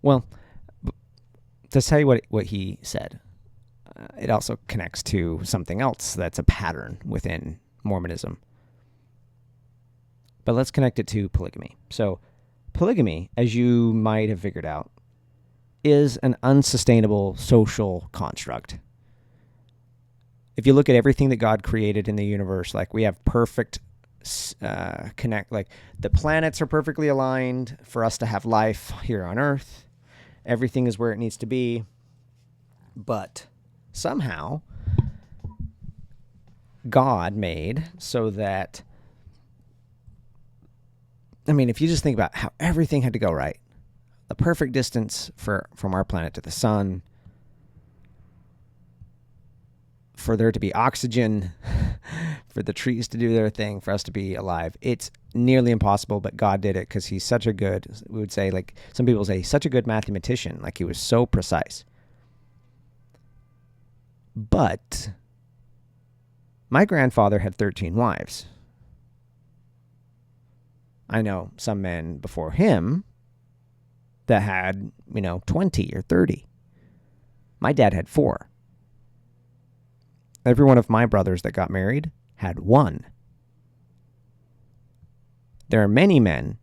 Well, to tell you what he said, it also connects to something else that's a pattern within Mormonism. But let's connect it to polygamy. So polygamy, as you might have figured out, is an unsustainable social construct. If you look at everything that God created in the universe, like we have perfect like the planets are perfectly aligned for us to have life here on Earth. Everything is where it needs to be. But somehow God made so that, I mean, if you just think about how everything had to go right, the perfect distance from our planet to the sun, for there to be oxygen, for the trees to do their thing, for us to be alive. It's nearly impossible, but God did it because he's such a good, we would say, like some people say, such a good mathematician. Like he was so precise. But my grandfather had 13 wives. I know some men before him that had, 20 or 30. My dad had 4. Every one of my brothers that got married had 1. There are many men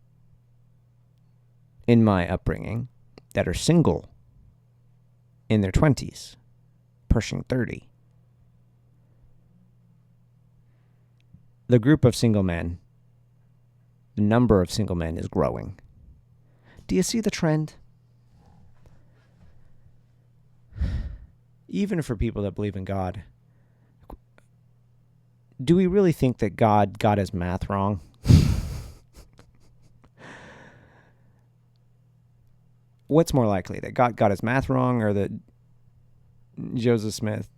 in my upbringing that are single in their 20s, pushing 30. The group of single men, the number of single men is growing. Do you see the trend? Even for people that believe in God, do we really think that God got his math wrong? What's more likely, that God got his math wrong, or that Joseph Smith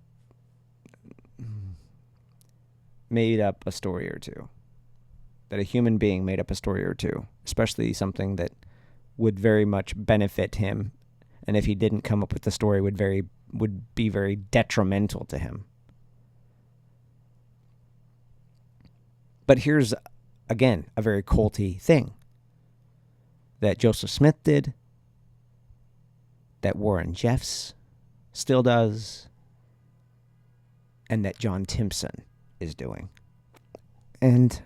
made up a story or two? That a human being made up a story or two, especially something that would very much benefit him, and if he didn't come up with the story, would be very detrimental to him. But here's, again, a very culty thing that Joseph Smith did, that Warren Jeffs still does, and that John Timpson is doing. And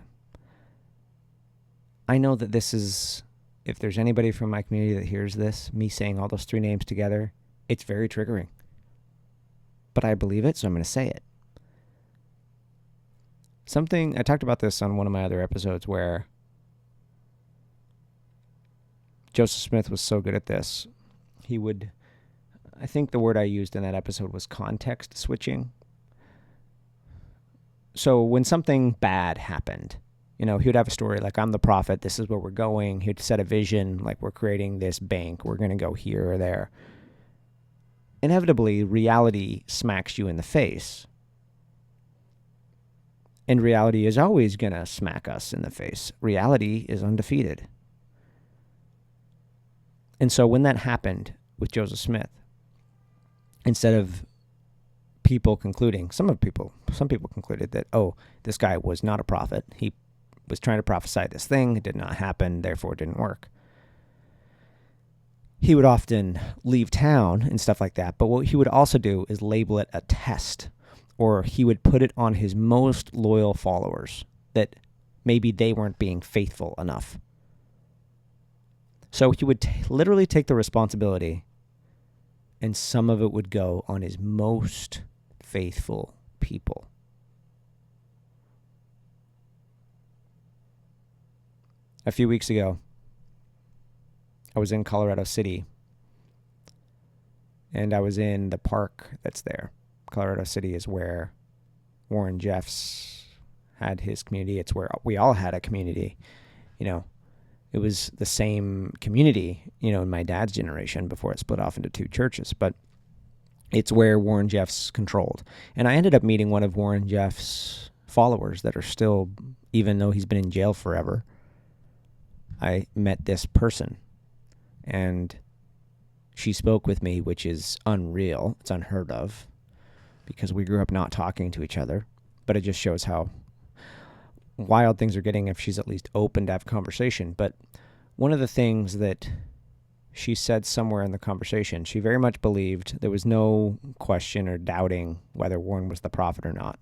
I know that this is, if there's anybody from my community that hears this, me saying all those 3 names together, it's very triggering. But I believe it, so I'm going to say it. I talked about this on one of my other episodes where Joseph Smith was so good at this. He would, I think the word I used in that episode was context switching. So when something bad happened, he would have a story like, I'm the prophet, this is where we're going. He'd set a vision, like we're creating this bank, we're going to go here or there. Inevitably, reality smacks you in the face. And reality is always going to smack us in the face. Reality is undefeated. And so when that happened with Joseph Smith, instead of people concluding, some people concluded that, this guy was not a prophet. He was trying to prophesy this thing. It did not happen, therefore it didn't work. He would often leave town and stuff like that. But what he would also do is label it a test, or he would put it on his most loyal followers that maybe they weren't being faithful enough. So he would literally take the responsibility, and some of it would go on his most faithful people. A few weeks ago, I was in Colorado City, and I was in the park that's there. Colorado City is where Warren Jeffs had his community. It's where we all had a community. It was the same community, in my dad's generation before it split off into two churches. But it's where Warren Jeffs controlled. And I ended up meeting one of Warren Jeffs' followers that are still, even though he's been in jail forever, I met this person. And she spoke with me, which is unreal. It's unheard of because we grew up not talking to each other. But it just shows how wild things are getting if she's at least open to have a conversation. But one of the things that she said somewhere in the conversation, she very much believed there was no question or doubting whether Warren was the prophet or not.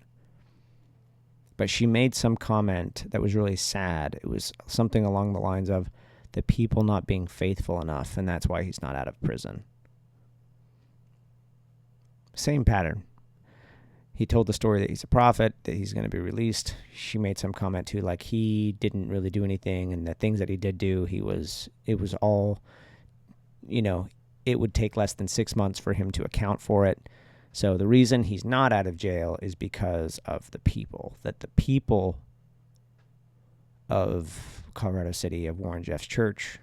But she made some comment that was really sad. It was something along the lines of the people not being faithful enough, and that's why he's not out of prison. Same pattern. He told the story that he's a prophet, that he's going to be released. She made some comment too, like he didn't really do anything, and the things that he did do, it was all, it would take less than 6 months for him to account for it. So the reason he's not out of jail is because of the people, that the people of Colorado City, of Warren Jeffs' church,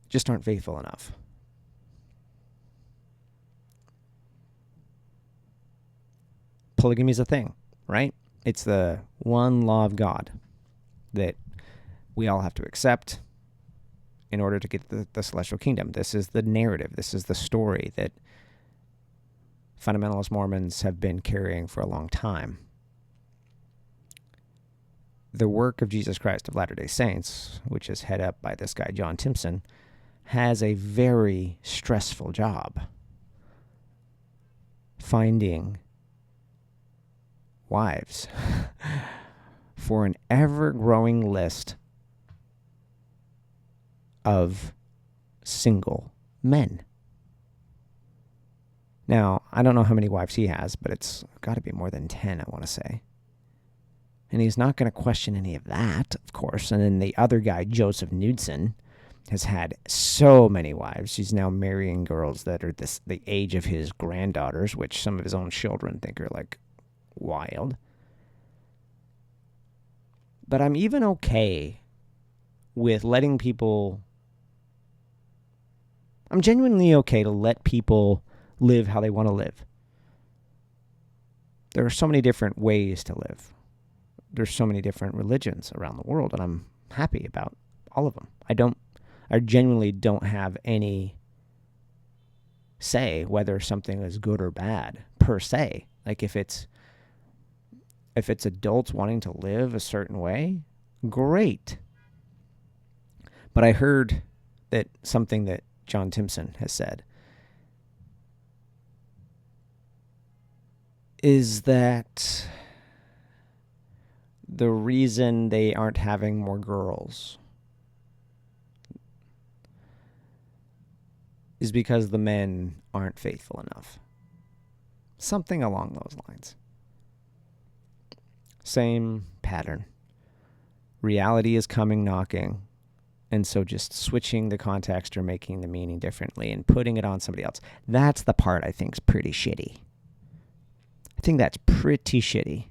just aren't faithful enough. Polygamy is a thing, right? It's the one law of God that we all have to accept in order to get the celestial kingdom. This is the narrative. This is the story that Fundamentalist Mormons have been carrying for a long time. The work of Jesus Christ of Latter-day Saints, which is head up by this guy, John Timpson, has a very stressful job finding wives for an ever-growing list of single men. Now, I don't know how many wives he has, but it's got to be more than 10, I want to say. And he's not going to question any of that, of course. And then the other guy, Joseph Knudsen, has had so many wives. He's now marrying girls that are the age of his granddaughters, which some of his own children think are like wild. But I'm even okay with letting people... I'm genuinely okay to let people live how they want to live. There are so many different ways to live. There's so many different religions around the world, and I'm happy about all of them. I genuinely don't have any say whether something is good or bad, per se. Like if it's adults wanting to live a certain way, great. But I heard that something that John Timpson has said is that the reason they aren't having more girls is because the men aren't faithful enough. Something along those lines. Same pattern. Reality is coming knocking. And so just switching the context or making the meaning differently and putting it on somebody else. That's the part I think is pretty shitty. I think that's pretty shitty.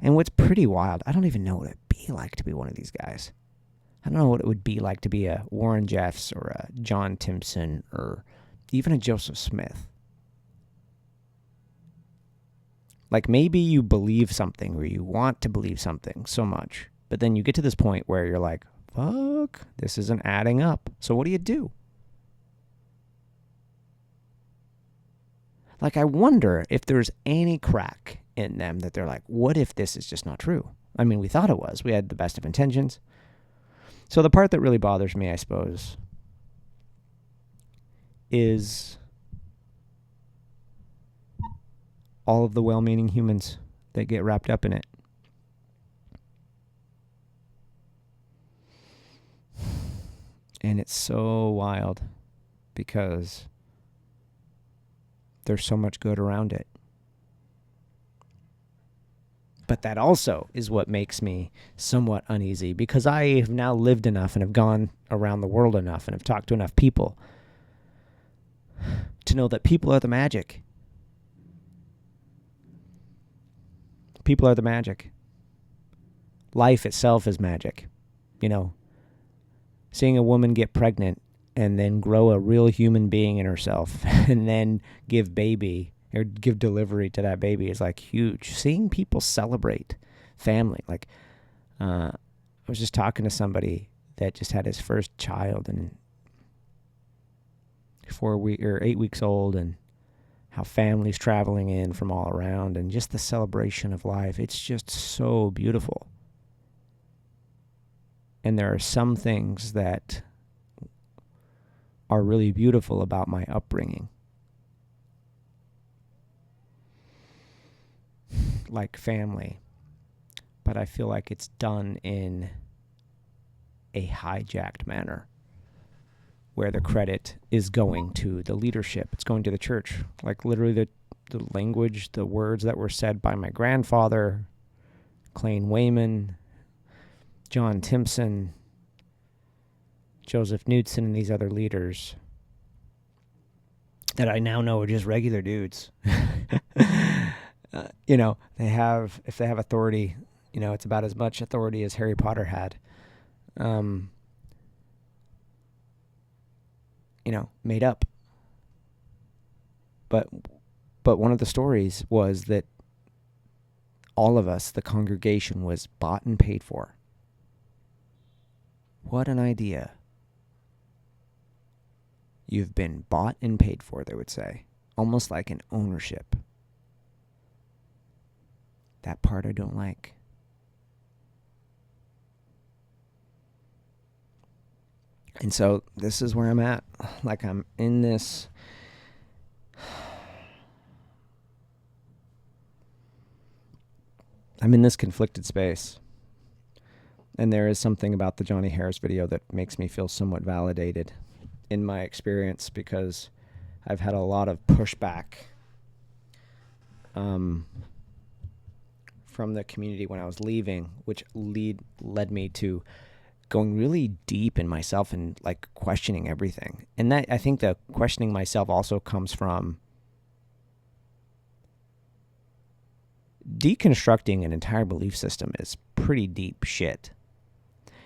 And what's pretty wild, I don't even know what it'd be like to be one of these guys. I don't know what it would be like to be a Warren Jeffs or a John Timpson or even a Joseph Smith. Like maybe you believe something or you want to believe something so much, but then you get to this point where you're like, fuck, this isn't adding up. So what do? Like I wonder if there's any crack in them that they're like, what if this is just not true? I mean, we thought it was. We had the best of intentions. So the part that really bothers me, I suppose, is all of the well-meaning humans that get wrapped up in it. And it's so wild because there's so much good around it. But that also is what makes me somewhat uneasy, because I have now lived enough and have gone around the world enough and have talked to enough people to know that people are the magic. People are the magic. Life itself is magic. You know, seeing a woman get pregnant and then grow a real human being in herself and then give delivery to that baby is like huge. Seeing people celebrate family. Like, I was just talking to somebody that just had his first child and 8 weeks old, and how families traveling in from all around, and just the celebration of life. It's just so beautiful. And there are some things that are really beautiful about my upbringing. Like family. But I feel like it's done in a hijacked manner, where the credit is going to the leadership. It's going to the church. Like literally the language, the words that were said by my grandfather, Wayman, John Timpson, Joseph Knudsen, and these other leaders that I now know are just regular dudes. If they have authority, it's about as much authority as Harry Potter had. Made up. But one of the stories was that all of us, the congregation, was bought and paid for. What an idea. You've been bought and paid for, they would say. Almost like an ownership. That part I don't like. And so this is where I'm at. Like, I'm in this conflicted space. And there is something about the Johnny Harris video that makes me feel somewhat validated in my experience, because I've had a lot of pushback from the community when I was leaving, which led me to going really deep in myself and like questioning everything. And that, I think the questioning myself also comes from deconstructing an entire belief system is pretty deep shit.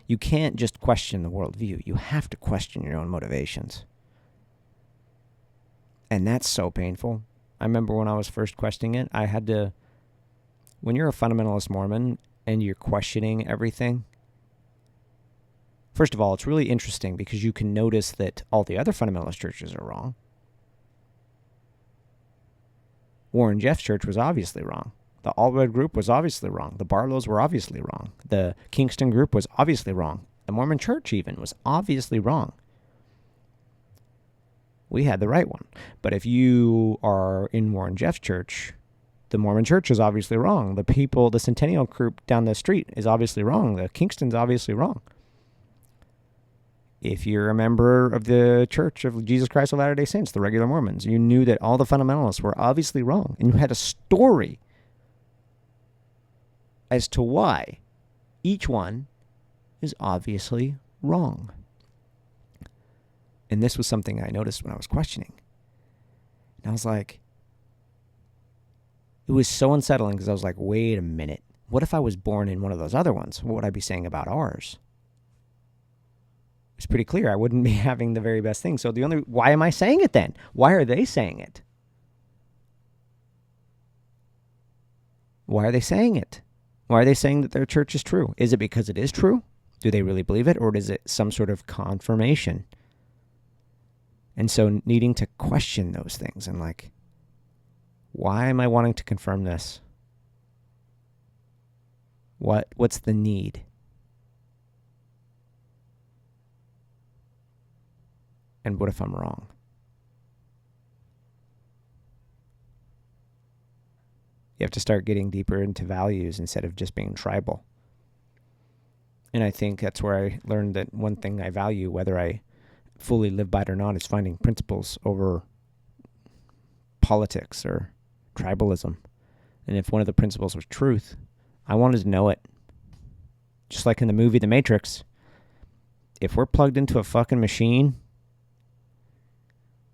You can't just question the worldview. You have to question your own motivations. And that's so painful. I remember when I was first questioning it, I had to, when you're a fundamentalist Mormon and you're questioning everything, first of all, it's really interesting because you can notice that all the other fundamentalist churches are wrong. Warren Jeffs' church was obviously wrong. The Allred group was obviously wrong. The Barlows were obviously wrong. The Kingston group was obviously wrong. The Mormon Church even was obviously wrong. We had the right one. But if you are in Warren Jeffs' church, the Mormon Church is obviously wrong. The Centennial group down the street is obviously wrong. The Kingston's obviously wrong. If you're a member of the Church of Jesus Christ of Latter-day Saints, the regular Mormons, you knew that all the fundamentalists were obviously wrong. And you had a story as to why each one is obviously wrong. And this was something I noticed when I was questioning. And I was like, it was so unsettling because I was like, wait a minute. What if I was born in one of those other ones? What would I be saying about ours? It's pretty clear I wouldn't be having the very best thing. So why am I saying it then? Why are they saying it? Why are they saying it? Why are they saying that their church is true? Is it because it is true? Do they really believe it? Or is it some sort of confirmation? And so needing to question those things and like, why am I wanting to confirm this? What's the need? And what if I'm wrong? You have to start getting deeper into values instead of just being tribal. And I think that's where I learned that one thing I value, whether I fully live by it or not, is finding principles over politics or tribalism. And if one of the principles was truth, I wanted to know it. Just like in the movie The Matrix. If we're plugged into a fucking machine,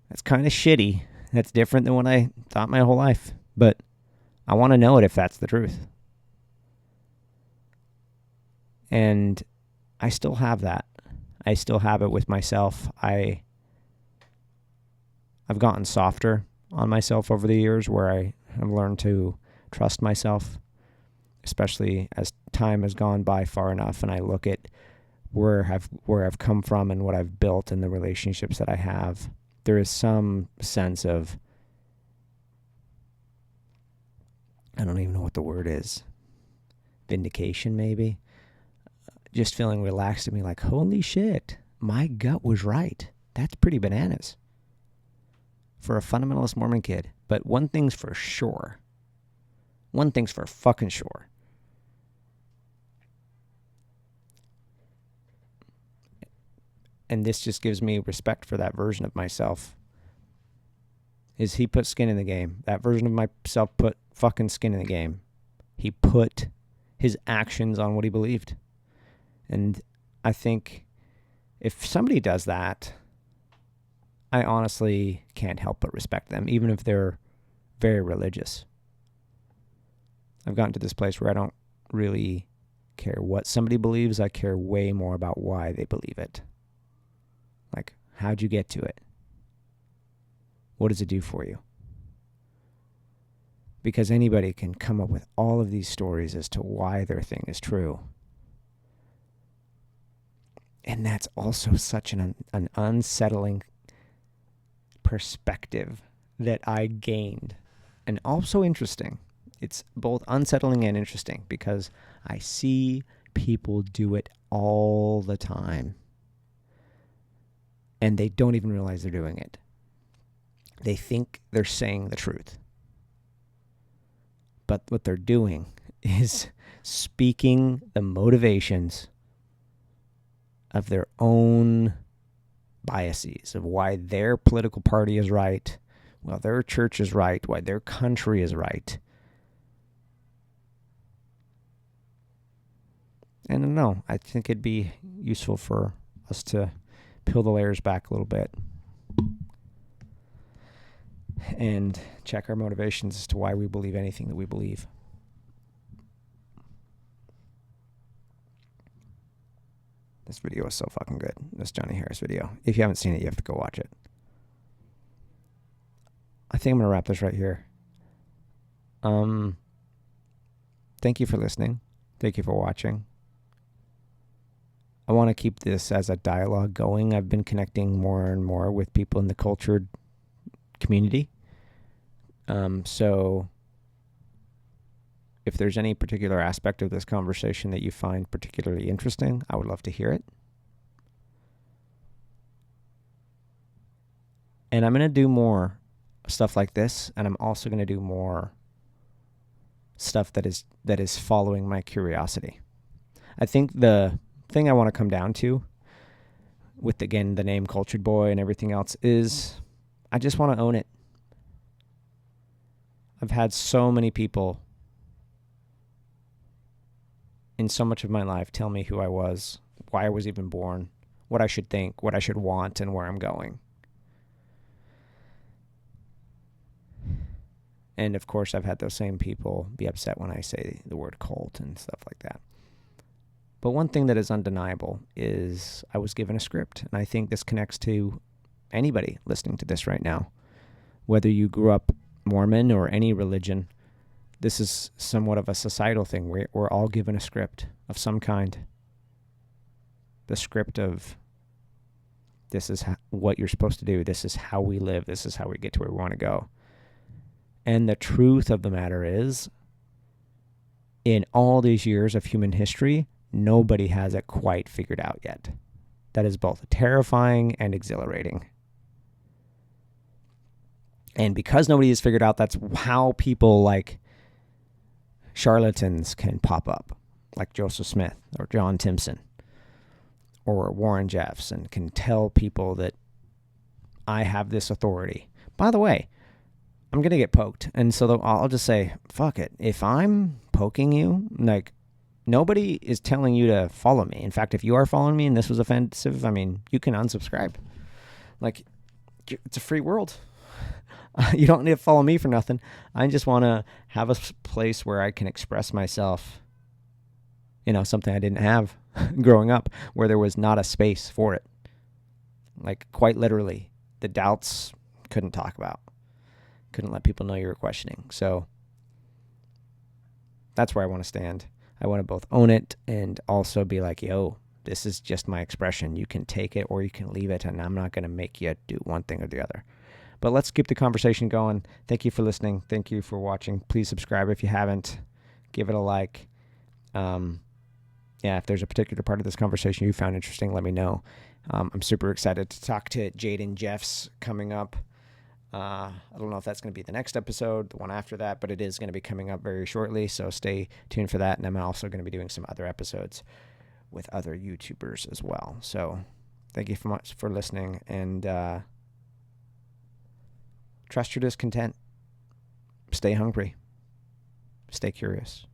that's kind of shitty. That's different than what I thought my whole life. But I want to know it if that's the truth. And I still have that. I still have it with myself. I've gotten softer on myself over the years, where I have learned to trust myself, especially as time has gone by far enough and I look at where I've come from and what I've built and the relationships that I have. There is some sense of, I don't even know what the word is, vindication maybe, just feeling relaxed to me, like, holy shit, my gut was right. That's pretty bananas for a fundamentalist Mormon kid. But one thing's for sure. One thing's for fucking sure. And this just gives me respect for that version of myself. Is he put skin in the game. That version of myself put fucking skin in the game. He put his actions on what he believed. And I think if somebody does that, I honestly can't help but respect them, even if they're very religious. I've gotten to this place where I don't really care what somebody believes. I care way more about why they believe it. Like, how'd you get to it? What does it do for you? Because anybody can come up with all of these stories as to why their thing is true. And that's also such an unsettling perspective that I gained. And also interesting. It's both unsettling and interesting because I see people do it all the time. And they don't even realize they're doing it. They think they're saying the truth. But what they're doing is speaking the motivations of their own biases, of why their political party is right, why their church is right, why their country is right. And I don't know, I think it'd be useful for us to peel the layers back a little bit and check our motivations as to why we believe anything that we believe. This video is so fucking good. This Johnny Harris video. If you haven't seen it, you have to go watch it. I think I'm going to wrap this right here. Thank you for listening. Thank you for watching. I want to keep this as a dialogue going. I've been connecting more and more with people in the cultured community. So if there's any particular aspect of this conversation that you find particularly interesting, I would love to hear it. And I'm going to do more stuff like this, and I'm also going to do more stuff that is following my curiosity. I think the thing I want to come down to with, again, the name Cultured Boy and everything else is I just want to own it. I've had so many people in so much of my life tell me who I was, why I was even born, what I should think, what I should want, and where I'm going. And of course, I've had those same people be upset when I say the word cult and stuff like that. But one thing that is undeniable is I was given a script, and I think this connects to anybody listening to this right now. Whether you grew up Mormon or any religion, this is somewhat of a societal thing. We're all given a script of some kind. The script of this is what you're supposed to do. This is how we live. This is how we get to where we want to go. And the truth of the matter is, in all these years of human history, nobody has it quite figured out yet. That is both terrifying and exhilarating. And because nobody has figured out, that's how people like charlatans can pop up, like Joseph Smith or John Timpson or Warren Jeffs, and can tell people that I have this authority. By the way, I'm going to get poked. And so I'll just say, fuck it. If I'm poking you. Like, nobody is telling you to follow me. In fact, if you are following me and this was offensive, I mean, you can unsubscribe. Like, it's a free world. You don't need to follow me for nothing. I just want to have a place where I can express myself. You know, something I didn't have growing up, where there was not a space for it. Like, quite literally, the doubts couldn't talk about. Couldn't let people know you were questioning. So that's where I want to stand. I want to both own it and also be like, yo, this is just my expression. You can take it or you can leave it, and I'm not going to make you do one thing or the other. But let's keep the conversation going. Thank you for listening. Thank you for watching. Please subscribe if you haven't. Give it a like. If there's a particular part of this conversation you found interesting, let me know. I'm super excited to talk to Jaden Jeffs coming up. I don't know if that's going to be the next episode, the one after that, but it is going to be coming up very shortly, so stay tuned for that. And I'm also going to be doing some other episodes with other YouTubers as well. So thank you so much for listening, and trust your discontent. Stay hungry. Stay curious.